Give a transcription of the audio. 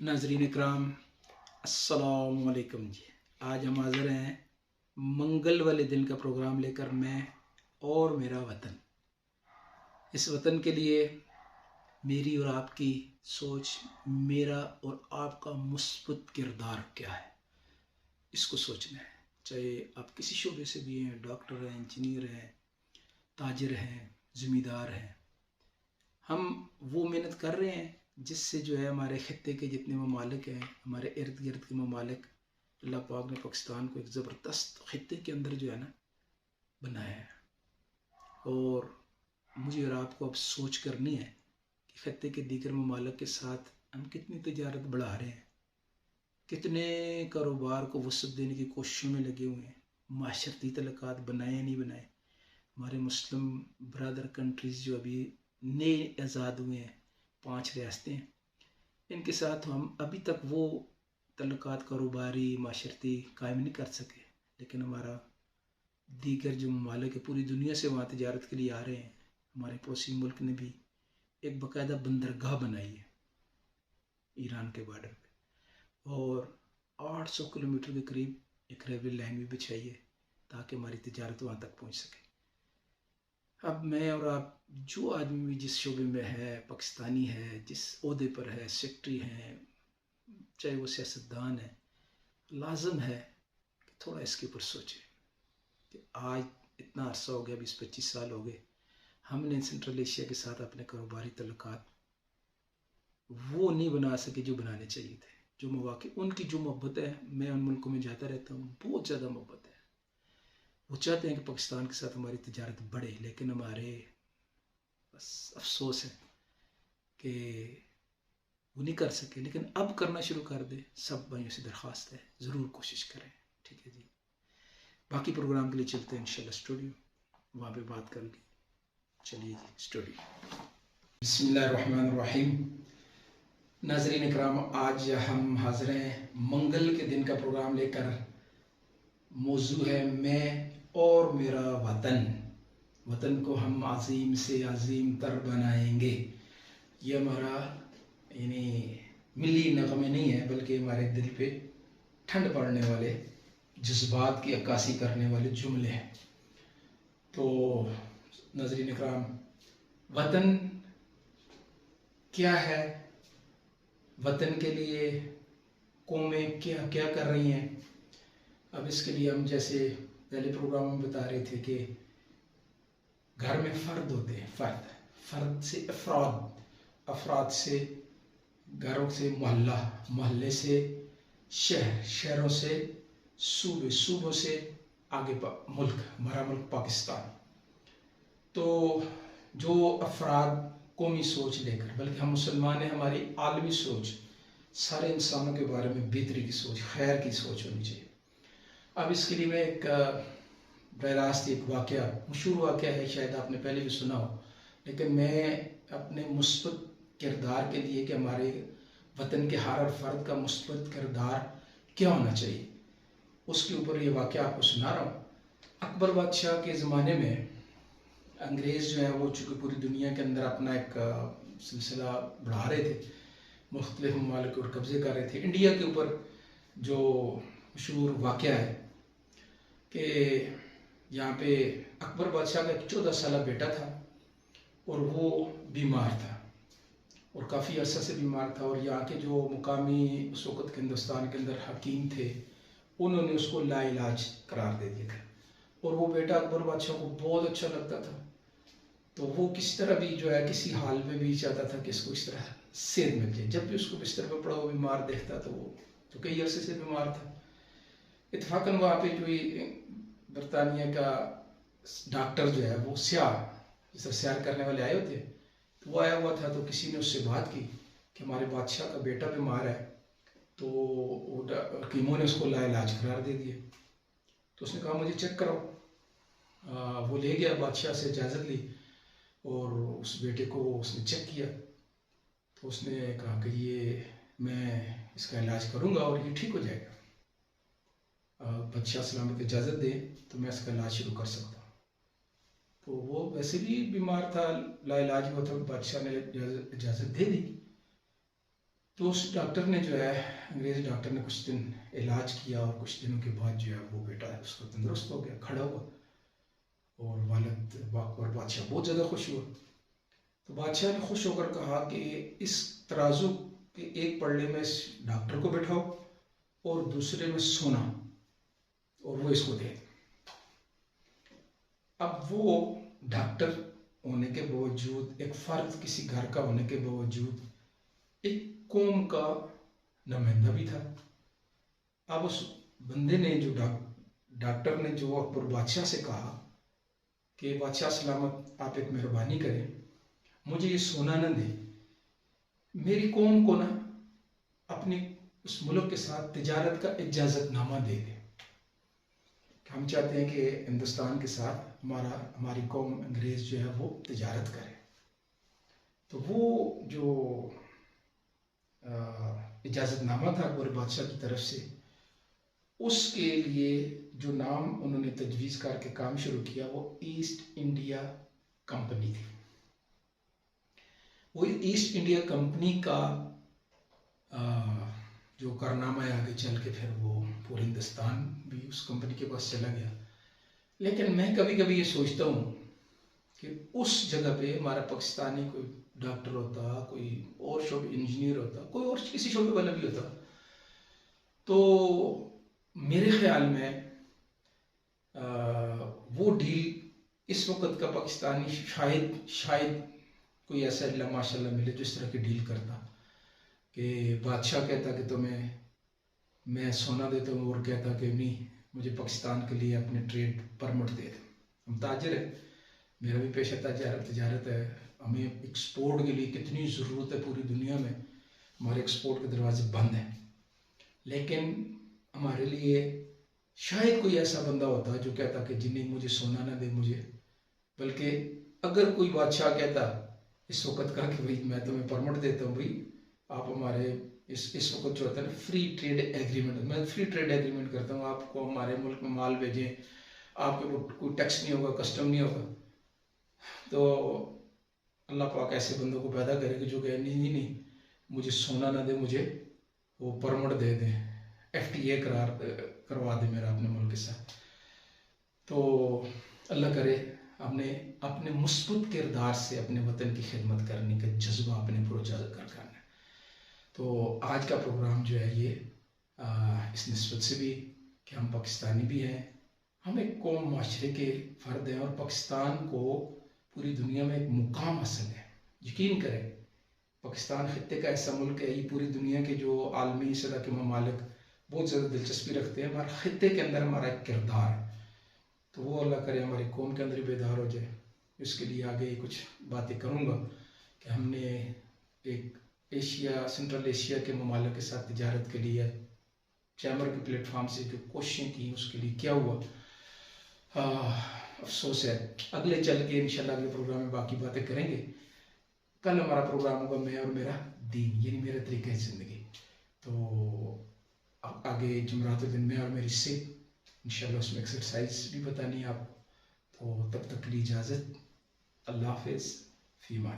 नाजरीन इकराम, अस्सलाम वालेकुम जी। आज हम हाज़िर हैं मंगल वाले दिन का प्रोग्राम लेकर, मैं और मेरा वतन। इस वतन के लिए मेरी और आपकी सोच, मेरा और आपका मुस्बत किरदार क्या है, इसको सोचना है। चाहे आप किसी शोबे से भी हैं, डॉक्टर हैं, इंजीनियर हैं, ताजिर हैं, ज़मींदार हैं, हम वो मेहनत कर रहे हैं जिससे जो है हमारे खित्ते के जितने ममालिक हैं, हमारे इर्द गिर्द के ममालिक, अल्लाह पाक ने पाकिस्तान को एक ज़बरदस्त खित्ते के अंदर जो है ना बनाया है। और मुझे और आपको अब सोच करनी है कि खित्ते के दीगर ममालिक के साथ हम कितनी तजारत बढ़ा रहे हैं, कितने कारोबार को वसअत देने की कोशिशों में लगे हुए हैं, माशरती तल्लुकात बनाए या नहीं बनाए। हमारे मुस्लिम ब्रदर कंट्रीज़ जो अभी नए आज़ाद हुए हैं, 5 रियासतें हैं, इनके साथ हम अभी तक वो तल्लुकात कारोबारी माशरती कायम नहीं कर सके। लेकिन हमारा दीगर जो ममालिक है, पूरी दुनिया से वहाँ तजारत के लिए आ रहे हैं। हमारे पड़ोसी मुल्क ने भी एक बाकायदा बंदरगाह बनाई है ईरान के बॉर्डर पे, और 800 किलोमीटर के करीब एक रेलवे लाइन भी बिछाई है ताकि हमारी तजारत वहाँ तक पहुँच सके। अब मैं और आप, जो आदमी भी जिस शोबे में है, पाकिस्तानी है, जिस ओहदे पर है, सेक्रेटरी हैं, चाहे वो सियासतदान है, लाजम है कि थोड़ा इसके ऊपर सोचें कि आज इतना अरसा हो गया, 20-25 साल हो गए, हमने सेंट्रल एशिया के साथ अपने कारोबारी तल्लुकात वो नहीं बना सके जो बनाने चाहिए थे। जो मौके, उनकी जो मोहब्बत है, मैं उन मुल्कों में जाता रहता हूँ, बहुत ज़्यादा मोहब्बत है। वो चाहते हैं कि पाकिस्तान के साथ हमारी तजारत बढ़े, लेकिन हमारे बस अफसोस है कि वो नहीं कर सके। लेकिन अब करना शुरू कर दे। सब भाइयों से दरख्वास्त है, ज़रूर कोशिश करें। ठीक है जी। बाकी प्रोग्राम के लिए चलते हैं इंशाल्लाह स्टूडियो, वहाँ पे बात करेंगे। चलिए जी स्टूडियो। बिस्मिल्लाहिर्रहमानिर्रहीम। नाज़रीन इकराम, आज हम हाज़िर हैं मंगल के दिन का प्रोग्राम लेकर। मौजू है मैं और मेरा वतन। वतन को हम अजीम से अजीम तर बनाएंगे। ये हमारा यानी मिली नगमे नहीं है, बल्कि हमारे दिल पे ठंड पड़ने वाले, जज्बात की अक्कासी करने वाले जुमले हैं। तो नाज़रीन इकराम, वतन क्या है, वतन के लिए कौमें क्या क्या कर रही हैं। अब इसके लिए हम, जैसे पहले प्रोग्राम में बता रहे थे कि घर में फ़र्द होते हैं, फ़र्द से अफराद, अफराद से घरों से मोहल्ला, मोहल्ले से शहर, शहरों से सूबे, सूबों से आगे मुल्क, हमारा मुल्क पाकिस्तान। तो जो अफराद कौमी सोच लेकर, बल्कि हम मुसलमान हैं, हमारी आलमी सोच, सारे इंसानों के बारे में बेहतरी की सोच, खैर की सोच होनी चाहिए। अब इसके लिए मैं एक बरास्त एक वाक़या, मशहूर वाक़या है, शायद आपने पहले भी सुना हो, लेकिन मैं अपने मुस्बत किरदार के लिए कि हमारे वतन के हर फ़र्द का मुस्बत किरदार क्या होना चाहिए, उसके ऊपर ये वाक़या आपको सुना रहा हूँ। अकबर बादशाह के ज़माने में अंग्रेज़ जो है वो चूँकि पूरी दुनिया के अंदर अपना एक सिलसिला बढ़ा रहे थे, मुख्तलिफ ममालिक और कब्ज़े कर रहे थे। इंडिया के ऊपर जो मशहूर वाक़या है कि यहाँ पे अकबर बादशाह का एक 14 साल बेटा था और वो बीमार था, और काफ़ी अरसा से बीमार था। और यहाँ के जो मुकामी उस वक़्त के हिंदुस्तान के अंदर हकीम थे, उन्होंने उसको लाइलाज करार दे दिया था। और वो बेटा अकबर बादशाह को बहुत अच्छा लगता था, तो वो किस तरह भी जो है, किसी हाल में भी चाहता था कि इसको इस तरह सेहत मिल जाए। जब भी उसको बिस्तर पर पड़ा हुआ बीमार देखता, तो वो तो कई अरसे से बीमार था। इत्तफाकन वहाँ पे जो बरतानिया का डॉक्टर जो है, वो स्याह, जैसे सैर करने वाले आए होते, तो वो आया हुआ था। तो किसी ने उससे बात की कि हमारे बादशाह का बेटा बीमार है, तो हकीमों ने उसको लाइलाज करार दे दिए। तो उसने कहा मुझे चेक कराओ। वो ले गया, बादशाह से इजाज़त ली और उस बेटे को उसने चेक किया। तो उसने कहा कि ये मैं इसका इलाज करूँगा और ये ठीक हो जाएगा, बादशाह सलामत इजाज़त दे तो मैं इसका इलाज शुरू कर सकता हूँ। तो वो वैसे भी बीमार था, लाइलाज हुआ था, बादशाह ने इजाज़त दे दी। तो उस डॉक्टर ने जो है, अंग्रेज़ी डॉक्टर ने कुछ दिन इलाज किया और कुछ दिनों के बाद जो है वो बेटा है उसको तंदुरुस्त हो गया, खड़ा हुआ। और वालिद और बादशाह बहुत ज़्यादा खुश हुआ। तो बादशाह ने खुश होकर कहा कि इस तराजू के एक पल्ले में इस डॉक्टर को बैठाओ और दूसरे में सोना, और वो इसको दे। अब वो डॉक्टर होने के बावजूद, एक फर्द किसी घर का होने के बावजूद, एक कौम का नुमाइंदा भी था। अब उस बंदे ने, जो डॉक्टर ने जो अकबर बादशाह से कहा कि बादशाह सलामत, आप एक मेहरबानी करें, मुझे ये सोना न दे, मेरी कौम को ना अपनी उस मुल्क के साथ तिजारत का इजाज़तनामा दे दे। हम चाहते हैं कि हिंदुस्तान के साथ हमारी कौम अंग्रेज़ जो है वो तिजारत करे। तो वो जो इजाज़तनामा था अकबर बादशाह की तरफ से, उसके लिए जो नाम उन्होंने तजवीज़ करके काम शुरू किया वो ईस्ट इंडिया कंपनी थी। वो ईस्ट इंडिया कंपनी का जो कारनामा है आगे चल के फिर वो पूरे हिंदुस्तान भी उस कंपनी के पास चला गया। लेकिन मैं कभी कभी ये सोचता हूँ कि उस जगह पे हमारा पाकिस्तानी कोई डॉक्टर होता, कोई और शोबे इंजीनियर होता, कोई और किसी शोबे वाला भी होता, तो मेरे ख्याल में वो डील इस वक्त का पाकिस्तानी शायद कोई ऐसा अल्लाह माशाल्लाह मिले जो इस तरह की डील करता कि बादशाह कहता कि मैं सोना देता हूँ, और कहता कि नहीं, मुझे पाकिस्तान के लिए अपने ट्रेड परमिट दे दे। हम ताजिर है, मेरा भी पेशा तजारत है, हमें एक्सपोर्ट के लिए कितनी ज़रूरत है पूरी दुनिया में, हमारे एक्सपोर्ट के दरवाजे बंद हैं। लेकिन हमारे लिए शायद कोई ऐसा बंदा होता जो कहता कि जिन्हें मुझे सोना ना दे मुझे, बल्कि अगर कोई बादशाह कहता इस वक्त का कि भाई मैं तुम्हें परमिट देता हूँ, भाई आप हमारे इस वक्त जो होता है ना फ्री ट्रेड एग्रीमेंट, मैं फ्री ट्रेड एग्रीमेंट करता हूँ, आपको हमारे मुल्क में माल भेजें, आपके ऊपर कोई टैक्स नहीं होगा, कस्टम नहीं होगा। तो अल्लाह पाक ऐसे बंदों को पैदा करेगा जो कहे नहीं, मुझे सोना ना दे, मुझे वो परमिट दे दें, FTA करवा दे मेरा अपने मुल्क के साथ। तो अल्लाह करे अपने मुस्बत किरदार से अपने वतन की खिदमत करने का जज्बा अपने पुरजा करना है। तो आज का प्रोग्राम जो है ये इस निस्बत से भी कि हम पाकिस्तानी भी हैं, हम एक कौम माशरे के फ़र्द हैं, और पाकिस्तान को पूरी दुनिया में एक मुकाम हासिल है। यकीन करें, पाकिस्तान ख़ित्ते का ऐसा मुल्क है, ये पूरी दुनिया के जो आलमी सतह के ममालिक बहुत ज़्यादा दिलचस्पी रखते हैं हमारे ख़ित्ते के अंदर हमारा एक किरदार है। तो वो अल्लाह करे हमारी कौम के अंदर बेदार हो जाए। इसके लिए आगे कुछ बातें करूँगा कि हमने एक सेंट्रल एशिया के ममालिक के साथ तिजारत के लिए चैम्बर के प्लेटफॉर्म से जो कोशिशें की, उसके लिए क्या हुआ। अफसोस है, अगले चल के इंशाल्लाह अगले प्रोग्राम में बाकी बातें करेंगे। कल हमारा प्रोग्राम होगा मैं और मेरा दीन, यानी मेरा तरीक़े ज़िंदगी। तो आगे जुमरात दिन में और मेरी से इंशाल्लाह उसमें एक्सरसाइज भी बतानी है आप। तो तब तक के लिए इजाज़त, अल्लाह हाफ़िज़, फ़ी अमान।